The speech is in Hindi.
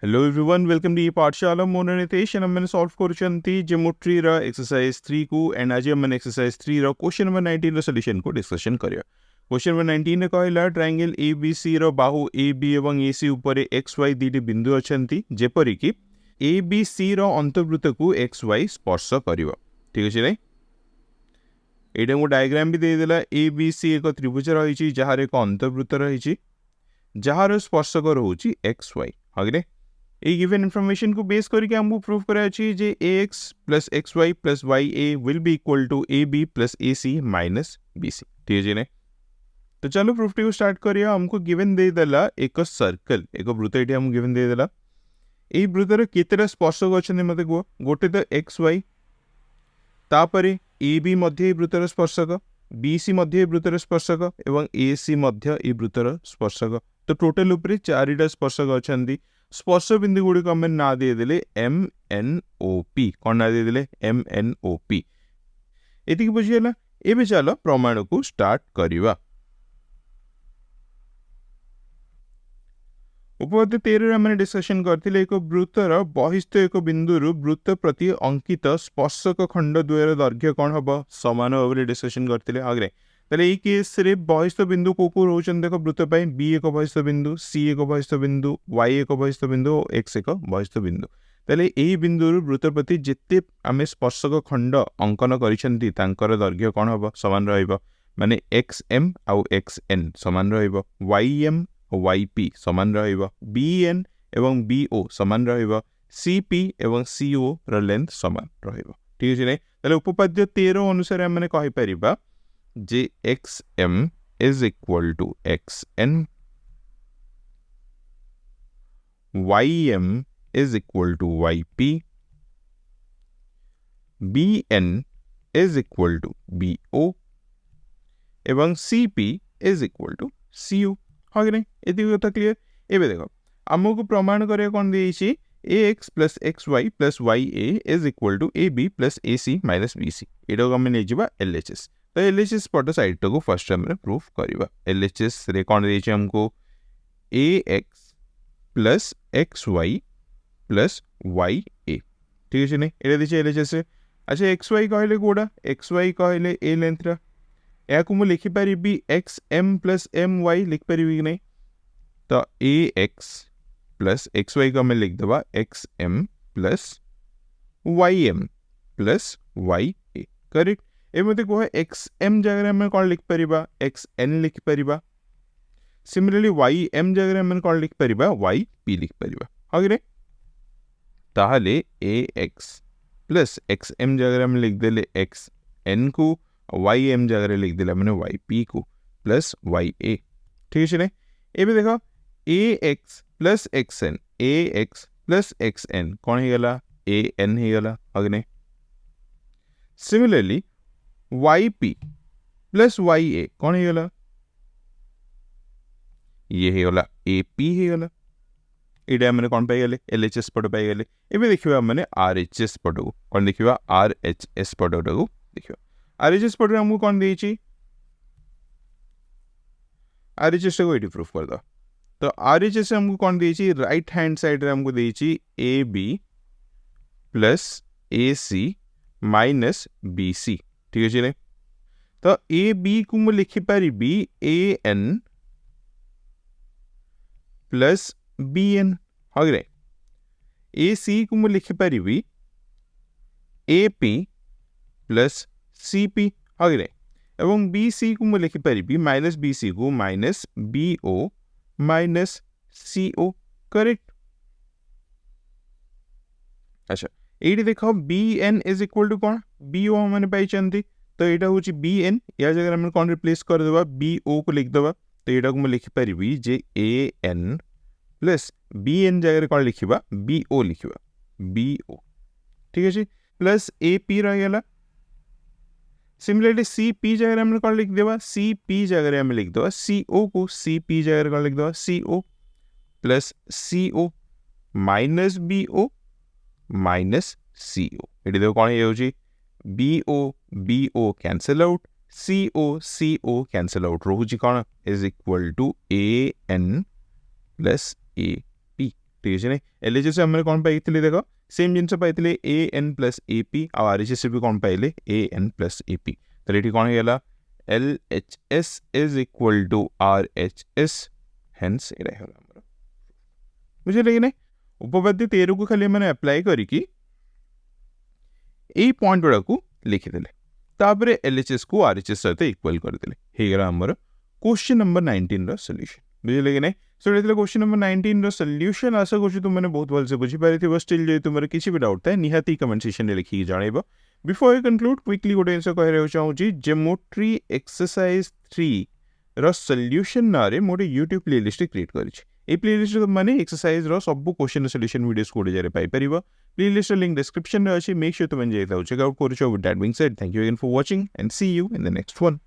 हेलो एवरीवन, वेलकम टू पाठशाला मोर नितेश एंड मैंने सॉल्व करछंती ज्योमेट्री रा एक्सरसाइज 3 को एंड आज हम एक्सरसाइज 3 रा क्वेश्चन नंबर 19 रा सॉल्यूशन को डिस्कशन करिया। क्वेश्चन नंबर 19 ने कहला ट्रायंगल एबीसी रो बाहु एबी एवं एसी ऊपर xy दीटी बिंदु अछंती जेपरि कि एबीसी रो अंतर्वृत्त को xy स्पर्श करिवो। ठीक अछि नै? एटा को डायग्राम भी दे देला। एबीसी एक त्रिभुज रहिछि जहार एक अंतर्वृत्त रहिछि जहार स्पर्शक रहउछि xy। हगरे ए गिवन इन्फॉर्मेशन को बेस करके हमको प्रूव करा अछि जे ax plus xy plus ya will be equal to ab plus ac minus bc। ठीक है ने? तो चलो प्रूफ को स्टार्ट करिया। हमको गिवन दे देला एक सर्कल, एक वृत्त एठी हमको गिवन दे देला। ए वृत्तर केतेटा स्पर्शक अछन मते को गोटे तो xy, तापरे ab मध्य वृत्तर स्पर्शक, bc मध्य वृत्तर स्पर्शक एवं ac मध्य ए वृत्तर स्पर्शक। तो टोटल ऊपर चारिटा स्पर्शक अछंती। स्पर्श बिंदु गुड़ी को हमें ना दे देले MNOP। कौन ना दे देले MNOP। एतिक बुझियला। एबे चलो प्रमाण को स्टार्ट करिवा। उपपद 13 हमने डिस्कशन करथिले एक वृत्तर बहिस्थ एक बिंदुरु वृत्त प्रति अंकित स्पर्शक खंड द्वयर दैर्घ्य कौन हबो समान भाव डिस्कशन करथिले आगे। ताले এই केस रे बहिस्थ बिंदु को रोचन देखो वृत्त पाई बी एक बहिस्थ बिंदु, सी एक बहिस्थ बिंदु, y एक बहिस्थ बिंदु, x एक बहिस्थ बिंदु। ताले एई बिंदुरु वृत्त प्रति जेते आमे स्पर्शक खंड अंकन करिसंती तांकर दैर्घ्य कौन हबो समान रहइबो। माने xm आउ xn समान रहइबो, ym yp समान रहइबो, bn एवं bo समान रहइबो, cp एवं co र लेंथ समान रहइबो। ठीक अछि नै? ताले उपपाद्य 13 अनुसार हमने कहि परिबा जे xm is equal to xn, ym is equal to yp, bn is equal to bo एवं cp is equal to co। हाँ कि नहीं? एति कथा क्लियर। एबे देखो हमको प्रमाण करे कोन देछि ax plus xy plus ya is equal to ab plus ac minus bc। एटा को हम नै जिबा LHS। तो LHS पट साइड को फर्स्ट हमने प्रूफ करिबा। LHS रे कोन देछि हमको ax plus xy plus ya। ठीक है नै? एटा देछि LHS रे। अच्छा xy कहले कोडा xy कहले a लेंथ रा या को मु लिखि परिबी xm plus my लिख परिबी नै? तो ax plus xy को मैं लिख दबा xm plus ym plus ya। Correct. एमते को xm जगह में कौन लिख परिबा xn लिख परिबा। सिमिलरली ym जगह में कौन लिख परिबा yp लिख परिबा। आगे ताहले ax प्लस xm जगह में लिख देले xn को, ym जगह लिख देला माने yp को प्लस ya। ठीक है नै? एबे देखो ax plus xn, ax plus xn कौन ही गला an ही गला। आगे नै? सिमिलरली yp प्लस ya कौन ही गला ये ही गला ap ही गला। एटा हमने कौन पाई गले LHS पट पाई गले। एबे देखिबा हमने RHS पट को कौन देखिबा RHS पट को देखिबा। RHS पट हमको कौन देछि RHS को एटी प्रूफ कर दो। तो RHS हमको कौन देछि राइट हैंड साइड रे हमको देछि AB plus AC minus BC। ठीक है नै? तो AB को मु लिखि परिबी AN प्लस BN। हगरे AC को मु लिखि परिबी AP प्लस CP। हगरे एवं BC को मु लिखि परिबी माइनस BC को minus BO minus CO। Correct. अच्छा एडी देखो BN इज इक्वल टू कौन BO हमने पाई चंती। तो एटा होची BN या जगह हमने कौन रिप्लेस कर देबा BO को लिख देबा। तो एटा को मैं लिखि परिबी जे AN प्लस BN जगह कौन लिखिबा BO लिखिबा BO। ठीक है जी? प्लस AP रह गेला। सिमिलरली CP जगह हमने कौन लिख देबा CP जगह हमने लिख देबा CO को, CP जगह कौन लिख देबा CO plus CO minus BO minus CO। एटी देखो कौन हो जी BO cancel out, CO cancel out रोची कौन is equal to AN plus AP। ठीक है एलएचएस आम कौन पाई देख सेम जिन पाई A N plus A P RHS भी कौन पाइले A N plus A P तो ये कौन होगा L H S is equal to R H S hence ये बुझे कि ना उपपाद्य 13 को खाली मैंने अप्लाई करके यही पॉइंट गुड़ा को लिखिदेले तापर एलएचएस को आरएचएस सहित इक्वल करदे आमर क्वेश्चन नंबर 19 रो सॉल्यूशन बुझे कि ना सो ये क्वेश्चन नंबर 19 रो सॉल्यूशन आशा करूँ तुमने बहुत भलसे बुझीपार स्टिल जो तुम किसी भी डाउट थाए निहाती कमेंट सेक्शन में लिखिकी जनइब बिफोर आई कंक्लूड क्विकली गोटे जिन कह चाहूँगी ज्योमेट्री एक्सरसाइज 3 रो सॉल्यूशन ना रे मोटे यूट्यूब प्लेलिस्ट क्रिएट करी प्लेलिस्ट मैंने एक्सरसाइज रो सब क्वेश्चन सॉल्यूशन वीडियोस गोटे जगह पाइपर प्लेलिस्ट लिंक डिस्क्रिप्शन में अच्छी मेक श्योर तुम चेकआउट कर thank you again for watching and see you in the next one